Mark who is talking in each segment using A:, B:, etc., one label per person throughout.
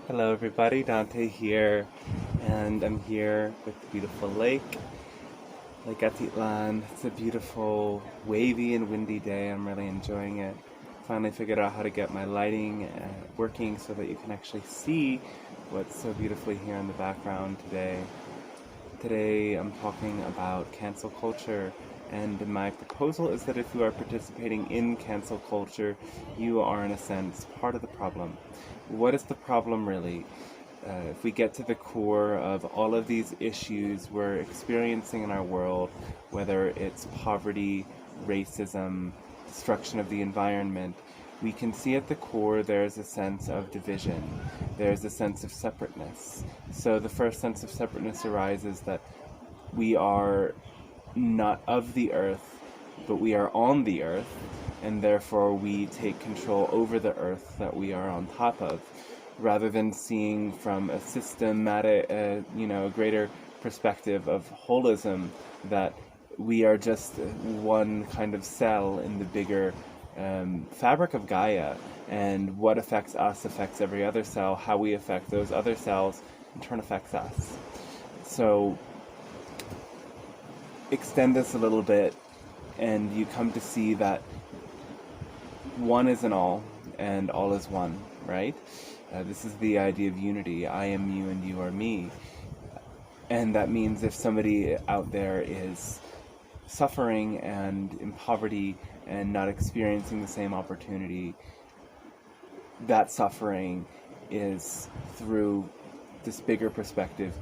A: Hello everybody, Dante here, and I'm here with the beautiful Lake Atitlan. It's a beautiful, wavy and windy day. I'm really enjoying it. Finally figured out how to get my lighting working so that you can actually see what's so beautifully here in the background today. Today I'm talking about cancel culture, and my proposal is that if you are participating in cancel culture, you are in a sense part of the problem. What is the problem really? If we get to the core of all of these issues we're experiencing in our world, whether it's poverty, racism, destruction of the environment, we can see at the core there's a sense of division. There's a sense of separateness. So the first sense of separateness arises that we are not of the earth, but we are on the earth, and therefore we take control over the earth that we are on top of, rather than seeing from a systematic, a greater perspective of holism that we are just one kind of cell in the bigger fabric of Gaia, and what affects us affects every other cell. How we affect those other cells in turn affects us. So extend this a little bit, and you come to see that one is in all, and all is one, right? This is the idea of unity. I am you and you are me. And that means if somebody out there is suffering and in poverty and not experiencing the same opportunity, that suffering is through this bigger perspective,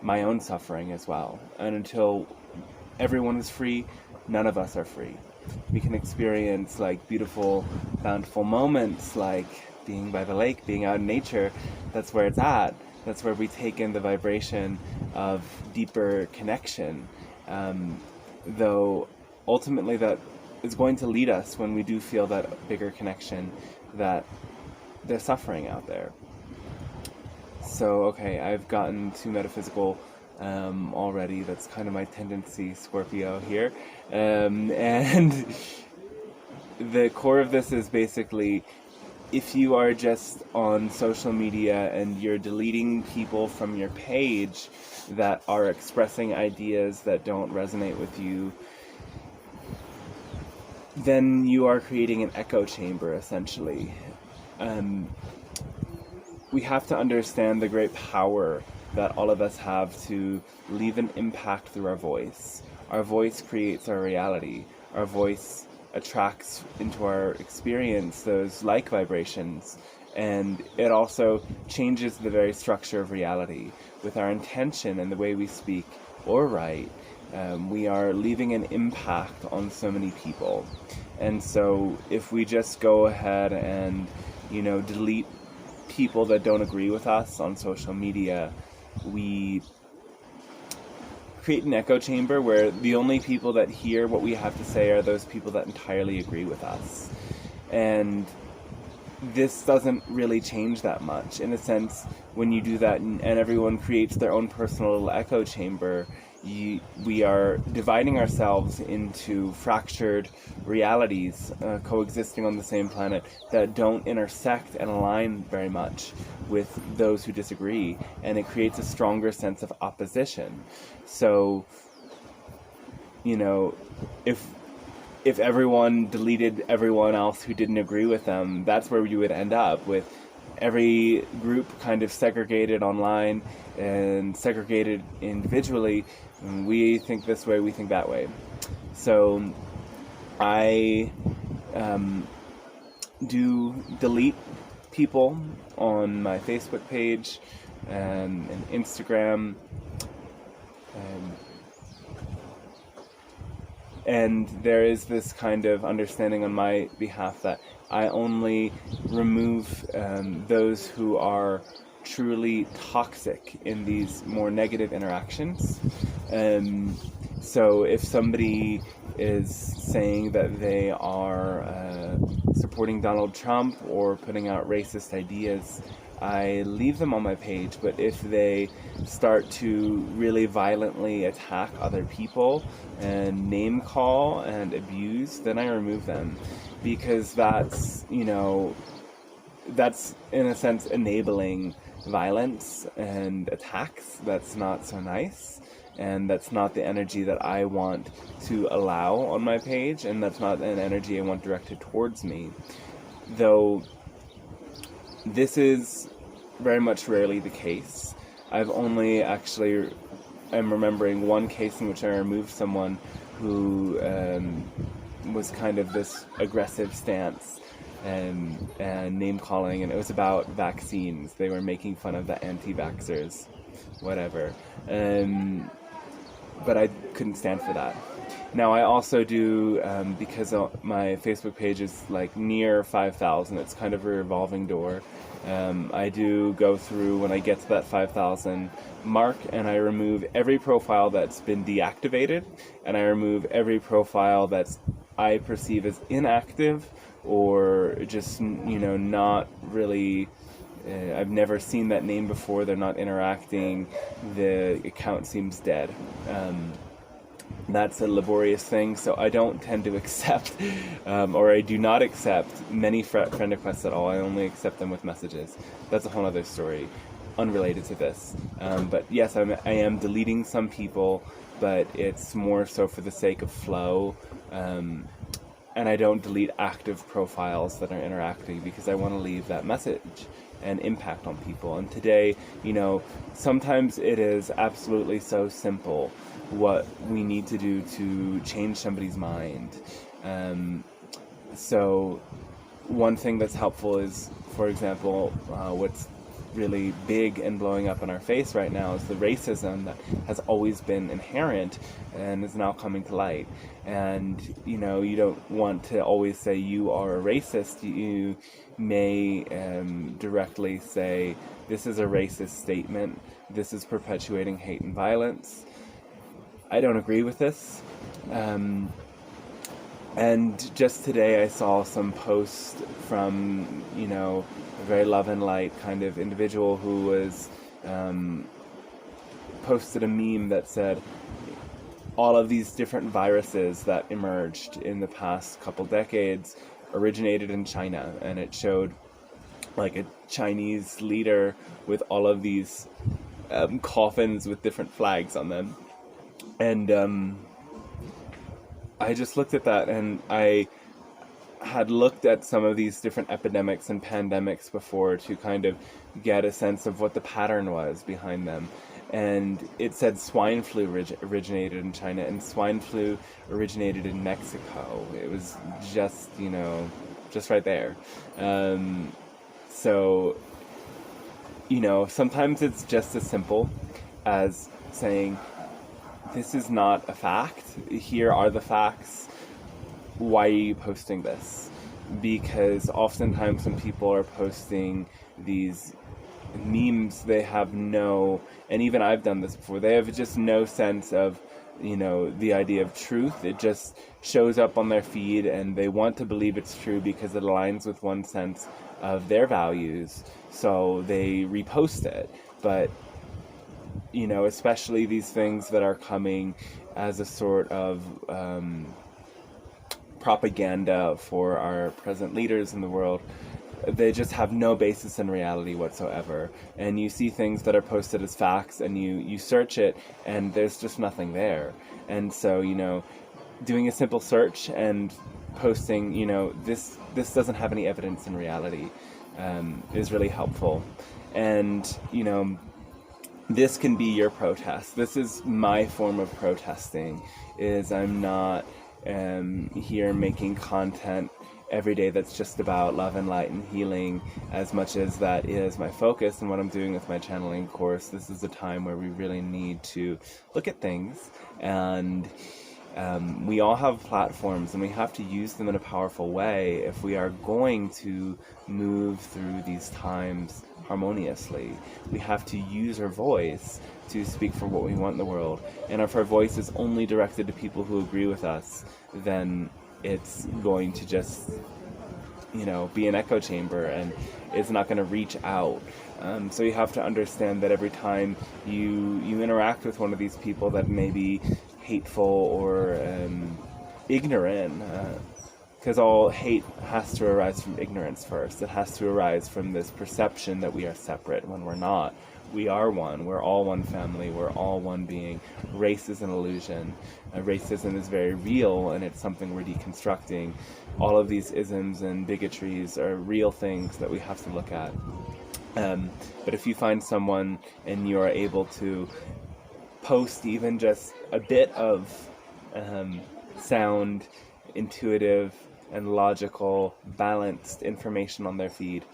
A: my own suffering as well. And until everyone is free, none of us are free. We can experience like beautiful, bountiful moments like being by the lake, being out in nature. That's where it's at. That's where we take in the vibration of deeper connection. Though ultimately that is going to lead us, when we do feel that bigger connection, that there's suffering out there. So, okay, I've gotten too metaphysical already. That's kind of my tendency, Scorpio here. And the core of this is basically, if you are just on social media and you're deleting people from your page that are expressing ideas that don't resonate with you, then you are creating an echo chamber, essentially. We have to understand the great power that all of us have to leave an impact through our voice. Our voice creates our reality. Our voice attracts into our experience those like vibrations, and it also changes the very structure of reality. With our intention and the way we speak or write, we are leaving an impact on so many people. And so if we just go ahead and delete people that don't agree with us on social media, we create an echo chamber where the only people that hear what we have to say are those people that entirely agree with us. And this doesn't really change that much. In a sense, when you do that and everyone creates their own personal little echo chamber, we are dividing ourselves into fractured realities coexisting on the same planet that don't intersect and align very much with those who disagree, and it creates a stronger sense of opposition. So, if everyone deleted everyone else who didn't agree with them, that's where you would end up with every group kind of segregated online and segregated individually. We think this way, we think that way. So I do delete people on my Facebook page and Instagram, and there is this kind of understanding on my behalf that I only remove those who are truly toxic in these more negative interactions. So if somebody is saying that they are supporting Donald Trump or putting out racist ideas, I leave them on my page. But if they start to really violently attack other people and name call and abuse, then I remove them, because that's in a sense enabling violence and attacks. That's not so nice, and that's not the energy that I want to allow on my page, and that's not an energy I want directed towards me. Though this is very much rarely the case. I've only actually am remembering one case in which I removed someone who was kind of this aggressive stance and name calling, and it was about vaccines. They were making fun of the anti-vaxxers, whatever. But I couldn't stand for that. Now I also do, because my Facebook page is like near 5,000, it's kind of a revolving door. I do go through when I get to that 5,000 mark, and I remove every profile that's been deactivated, and I remove every profile that's I perceive as inactive or just, not really. I've never seen that name before. They're not interacting. The account seems dead. That's a laborious thing, so I don't tend to accept, or I do not accept many friend requests at all. I only accept them with messages. That's a whole other story, unrelated to this. But yes, I am deleting some people, but it's more so for the sake of flow. And I don't delete active profiles that are interacting because I want to leave that message and impact on people. And today, sometimes it is absolutely so simple what we need to do to change somebody's mind. So one thing that's helpful is, for example, what's really big and blowing up in our face right now is the racism that has always been inherent and is now coming to light. And you don't want to always say you are a racist. You may directly say, this is a racist statement, this is perpetuating hate and violence. I don't agree with this. And just today I saw some post from, a very love and light kind of individual who was posted a meme that said all of these different viruses that emerged in the past couple decades originated in China, and it showed like a Chinese leader with all of these coffins with different flags on them. And I just looked at that, and I had looked at some of these different epidemics and pandemics before to kind of get a sense of what the pattern was behind them. And it said swine flu originated in China, and swine flu originated in Mexico. It was just, just right there. So, sometimes it's just as simple as saying, this is not a fact. Here are the facts. Why are you posting this? Because oftentimes when people are posting these memes, they have no, and even I've done this before, they have just no sense of, the idea of truth. It just shows up on their feed, and they want to believe it's true because it aligns with one sense of their values, so they repost it. But especially these things that are coming as a sort of propaganda for our present leaders in the world, they just have no basis in reality whatsoever. And you see things that are posted as facts, and you search it, and there's just nothing there. And so, doing a simple search and posting, this doesn't have any evidence in reality, is really helpful. And, this can be your protest. This is my form of protesting, is I'm not here making content every day that's just about love and light and healing, as much as that is my focus and what I'm doing with my channeling course. This is a time where we really need to look at things, and we all have platforms, and we have to use them in a powerful way if we are going to move through these times harmoniously. We have to use our voice to speak for what we want in the world. And if our voice is only directed to people who agree with us, then it's going to just, be an echo chamber, and it's not going to reach out. So you have to understand that every time you interact with one of these people that may be hateful or ignorant, because all hate has to arise from ignorance first. It has to arise from this perception that we are separate when we're not. We are one. We're all one family. We're all one being. Race is an illusion. Racism is very real, and it's something we're deconstructing. All of these isms and bigotries are real things that we have to look at. But if you find someone and you are able to post even just a bit of sound, intuitive, and logical, balanced information on their feed,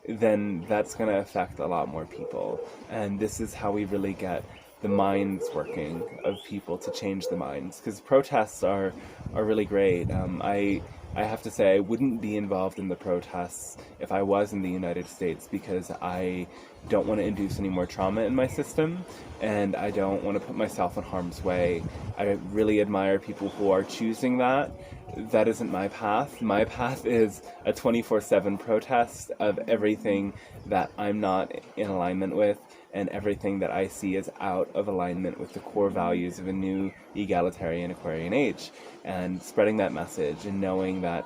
A: then that's going to affect a lot more people. And this is how we really get the minds working of people to change the minds. Because protests are really great. I have to say I wouldn't be involved in the protests if I was in the United States, because I don't want to induce any more trauma in my system, and I don't want to put myself in harm's way. I really admire people who are choosing that. That isn't my path. My path is a 24/7 protest of everything that I'm not in alignment with, and everything that I see is out of alignment with the core values of a new egalitarian Aquarian age, and spreading that message and knowing that,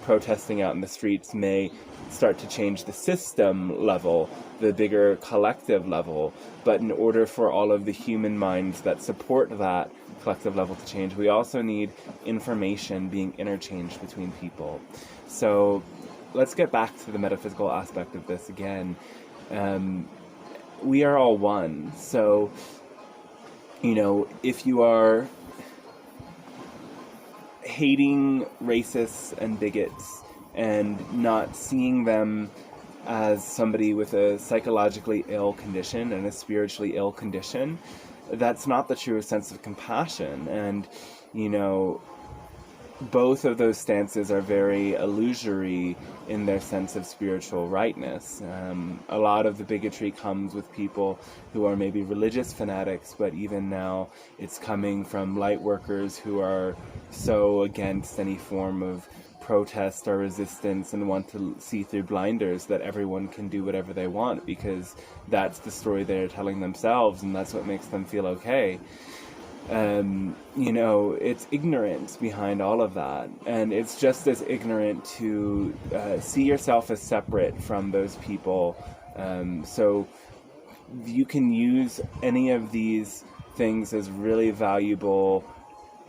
A: protesting out in the streets may start to change the system level, the bigger collective level, but in order for all of the human minds that support that collective level to change, we also need information being interchanged between people. So let's get back to the metaphysical aspect of this again. We are all one. So, if you are hating racists and bigots and not seeing them as somebody with a psychologically ill condition and a spiritually ill condition, that's not the true sense of compassion. And, both of those stances are very illusory in their sense of spiritual rightness. A lot of the bigotry comes with people who are maybe religious fanatics, but even now it's coming from light workers who are so against any form of protest or resistance and want to see through blinders that everyone can do whatever they want because that's the story they're telling themselves and that's what makes them feel okay. It's ignorance behind all of that, and it's just as ignorant to see yourself as separate from those people. So you can use any of these things as really valuable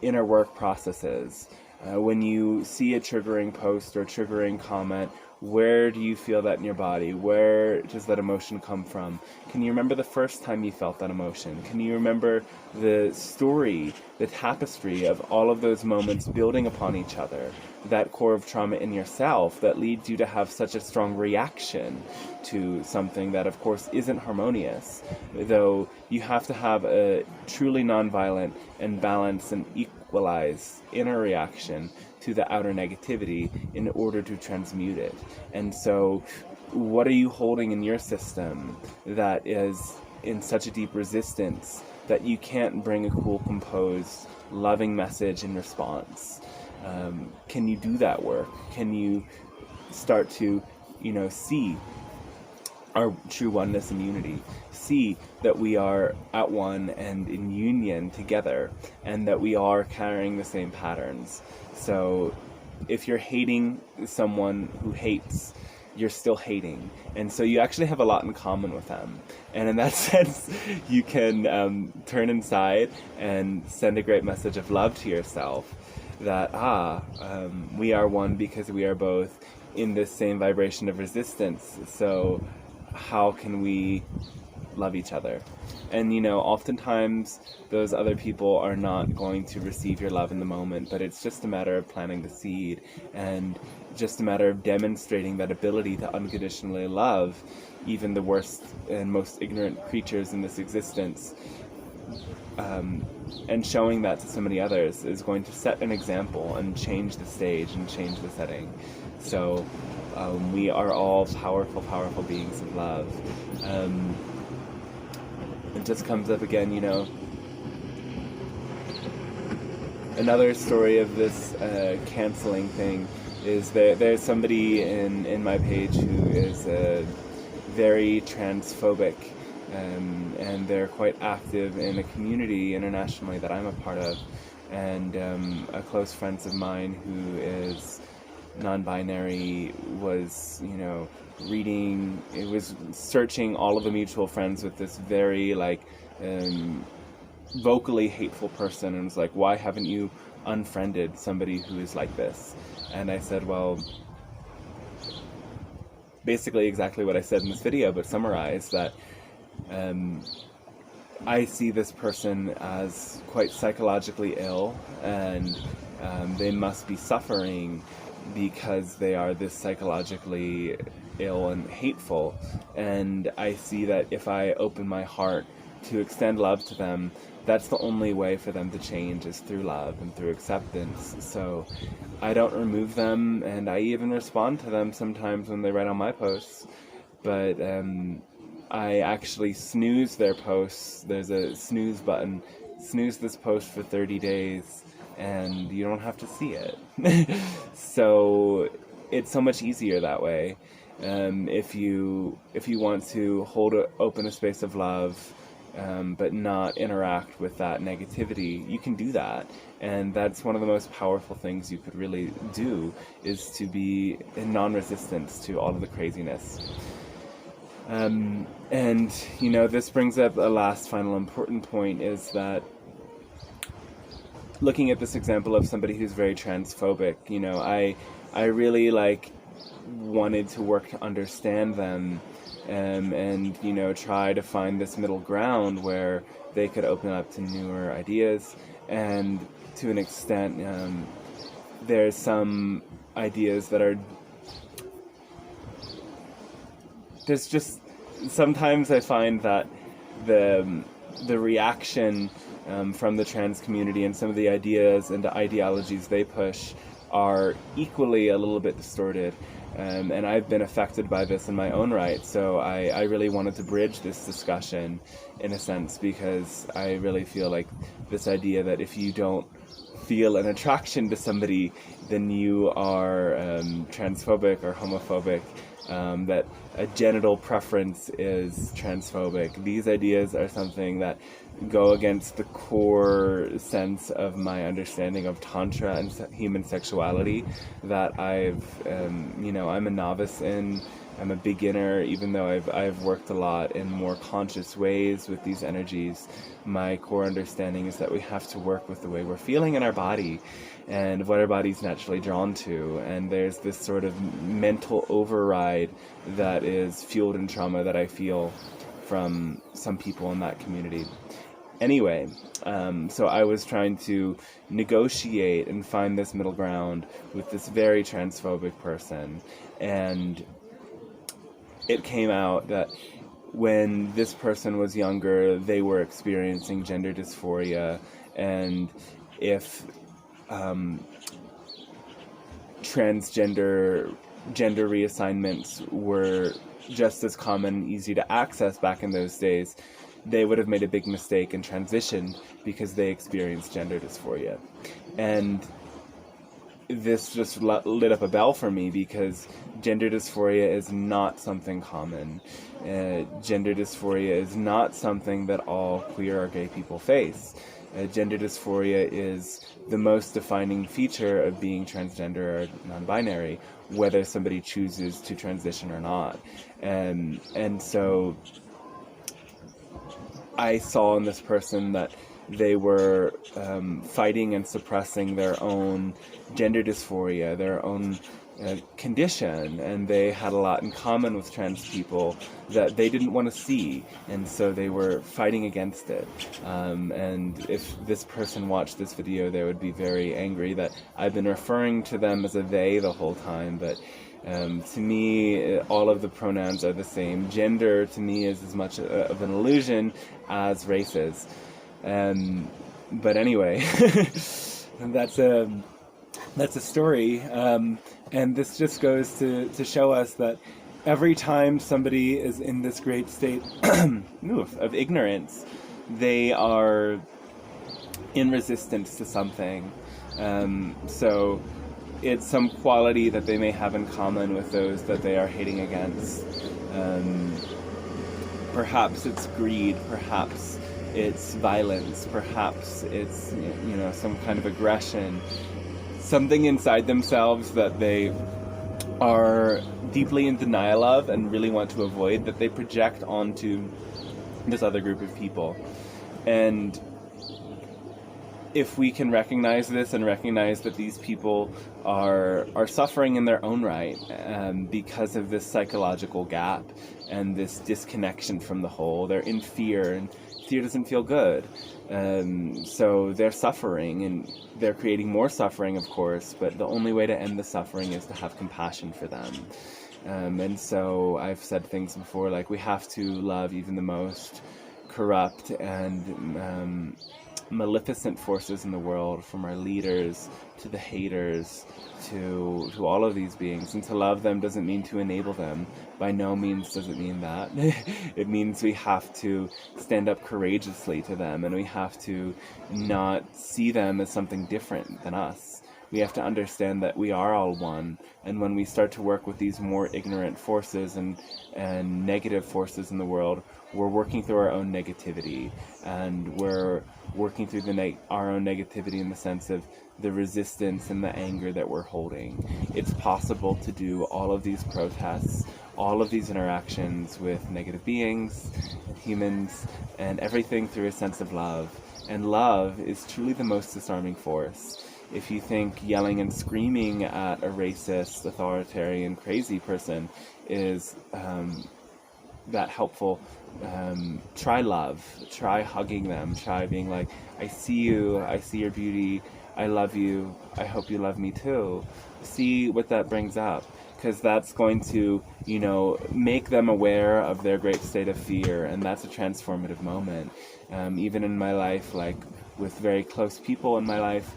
A: inner work processes. When you see a triggering post or triggering comment, where do you feel that in your body? Where does that emotion come from? Can you remember the first time you felt that emotion? Can you remember the story, the tapestry of all of those moments building upon each other? That core of trauma in yourself that leads you to have such a strong reaction to something that, of course, isn't harmonious. Though you have to have a truly nonviolent and balanced and equalized inner reaction to the outer negativity in order to transmute it. And so what are you holding in your system that is in such a deep resistance that you can't bring a cool, composed, loving message in response? Can you do that work? Can you start to, see our true oneness and unity? See that we are at one and in union together, and that we are carrying the same patterns. So if you're hating someone who hates, you're still hating. And so you actually have a lot in common with them. And in that sense, you can turn inside and send a great message of love to yourself that, we are one because we are both in this same vibration of resistance. So how can we love each other? And oftentimes those other people are not going to receive your love in the moment, but it's just a matter of planting the seed and just a matter of demonstrating that ability to unconditionally love even the worst and most ignorant creatures in this existence. And showing that to so many others is going to set an example and change the stage and change the setting. So we are all powerful, powerful beings of love. It just comes up again, another story of this canceling thing is there's somebody in my page who is very transphobic, and they're quite active in a community internationally that I'm a part of, and a close friend of mine who is non-binary was, searching all of the mutual friends with this very vocally hateful person, and was like, why haven't you unfriended somebody who is like this? And I said, well, basically exactly what I said in this video, but summarized that I see this person as quite psychologically ill, and they must be suffering because they are this psychologically ill and hateful. And I see that if I open my heart to extend love to them, that's the only way for them to change, is through love and through acceptance. So I don't remove them, and I even respond to them sometimes when they write on my posts, but I actually snooze their posts. There's a snooze button. Snooze this post for 30 days and you don't have to see it. So it's so much easier that way. If you want to open a space of love, but not interact with that negativity, you can do that. And that's one of the most powerful things you could really do, is to be in non-resistance to all of the craziness. And, this brings up a last final important point, is that looking at this example of somebody who's very transphobic, I really wanted to work to understand them, and try to find this middle ground where they could open up to newer ideas. And to an extent, there's some ideas that are, there's just, sometimes I find that the reaction from the trans community and some of the ideas and the ideologies they push are equally a little bit distorted. And I've been affected by this in my own right, so I really wanted to bridge this discussion in a sense, because I really feel like this idea that if you don't feel an attraction to somebody, then you are transphobic or homophobic, that a genital preference is transphobic. These ideas are something that go against the core sense of my understanding of Tantra and human sexuality that I'm a novice in. I'm a beginner, even though I've worked a lot in more conscious ways with these energies. My core understanding is that we have to work with the way we're feeling in our body and what our body's naturally drawn to. And there's this sort of mental override that is fueled in trauma that I feel from some people in that community. Anyway, so I was trying to negotiate and find this middle ground with this very transphobic person, and it came out that when this person was younger, they were experiencing gender dysphoria, and if transgender gender reassignments were just as common and easy to access back in those days, they would have made a big mistake and transitioned because they experienced gender dysphoria. And this just lit up a bell for me, because gender dysphoria is not something common. Gender dysphoria is not something that all queer or gay people face. Gender dysphoria is the most defining feature of being transgender or non-binary, whether somebody chooses to transition or not. And so I saw in this person that they were fighting and suppressing their own gender dysphoria, their own condition, and they had a lot in common with trans people that they didn't want to see, and so they were fighting against it. And if this person watched this video, they would be very angry that I've been referring to them as a they the whole time, but to me, all of the pronouns are the same. Gender, to me, is as much of an illusion as race is. But anyway, that's a story. And this just goes to show us that every time somebody is in this great state of ignorance, they are in resistance to something. So it's some quality that they may have in common with those that they are hating against. Perhaps it's greed, perhaps it's violence, perhaps it's, you know, some kind of aggression, something inside themselves that they are deeply in denial of and really want to avoid, that they project onto this other group of people. And if we can recognize this and recognize that these people are suffering in their own right, because of this psychological gap and this disconnection from the whole, they're in fear, and fear doesn't feel good. So they're suffering, and they're creating more suffering, of course, but the only way to end the suffering is to have compassion for them. And so I've said things before, like, we have to love even the most corrupt and maleficent forces in the world, from our leaders to the haters to all of these beings. And to love them doesn't mean to enable them. By no means does it mean that. It means we have to stand up courageously to them, and we have to not see them as something different than us. We have to understand that we are all one, and when we start to work with these more ignorant forces and negative forces in the world, we're working through our own negativity, and we're working through our own negativity in the sense of the resistance and the anger that we're holding. It's possible to do all of these protests, all of these interactions with negative beings and humans and everything through a sense of love. And love is truly the most disarming force. If you think yelling and screaming at a racist, authoritarian, crazy person is that helpful, try love, try hugging them, try being like, I see you, I see your beauty, I love you, I hope you love me too. See what that brings up, because that's going to, you know, make them aware of their great state of fear, and that's a transformative moment. Even in my life, like with very close people in my life,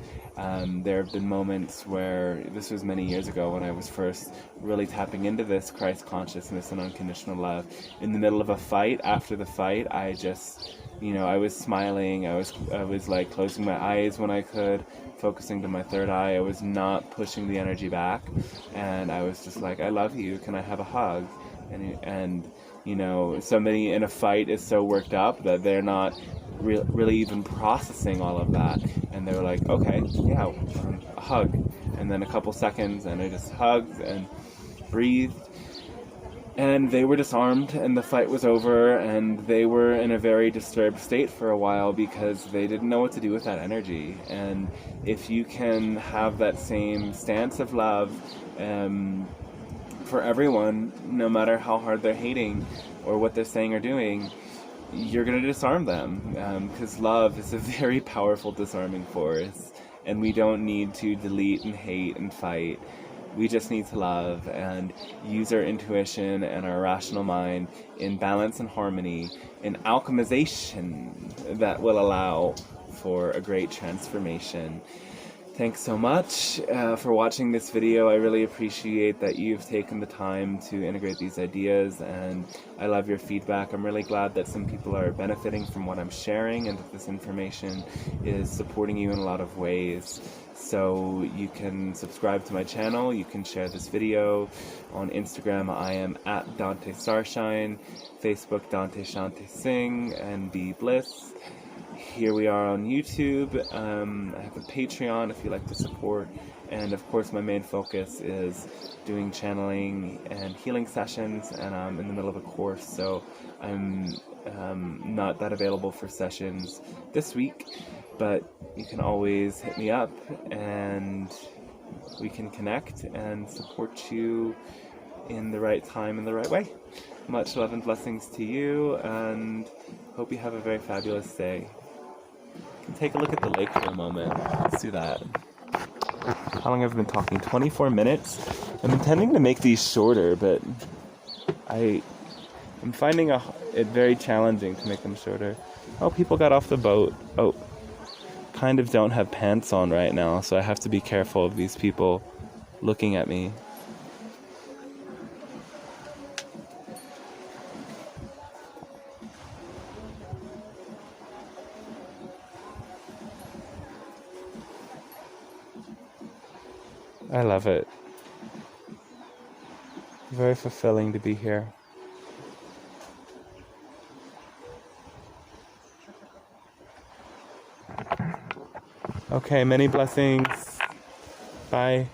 A: there have been moments where, this was many years ago when I was first really tapping into this Christ consciousness and unconditional love. In the middle of a fight, after the fight, I just, you know, I was smiling, I was like closing my eyes when I could, focusing to my third eye. I was not pushing the energy back, and I was just like, I love you, can I have a hug? And you know, somebody in a fight is so worked up that they're not really even processing all of that, and they were like, okay, yeah, a hug. And then a couple seconds, and I just hugged and breathed, and they were disarmed, and the fight was over, and they were in a very disturbed state for a while because they didn't know what to do with that energy. And if you can have that same stance of love for everyone, no matter how hard they're hating or what they're saying or doing, you're going to disarm them, because love is a very powerful disarming force, and we don't need to delete and hate and fight. We just need to love and use our intuition and our rational mind in balance and harmony, in alchemization that will allow for a great transformation. Thanks so much for watching this video. I really appreciate that you've taken the time to integrate these ideas, and I love your feedback. I'm really glad that some people are benefiting from what I'm sharing, and that this information is supporting you in a lot of ways. So you can subscribe to my channel, you can share this video. On Instagram, I am at Dante Starshine, Facebook Dante Shante Singh and Be Bliss. Here we are on YouTube. I have a Patreon if you like to support, and of course my main focus is doing channeling and healing sessions, and I'm in the middle of a course, so I'm not that available for sessions this week, but you can always hit me up and we can connect and support you in the right time, in the right way. Much love and blessings to you, and hope you have a very fabulous day. Take a look at the lake for a moment. Let's do that. How long have I been talking? 24 minutes? I'm intending to make these shorter, but I'm finding it very challenging to make them shorter. Oh, people got off the boat. Oh, kind of don't have pants on right now, so I have to be careful of these people looking at me. I love it. Very fulfilling to be here. Okay, many blessings. Bye.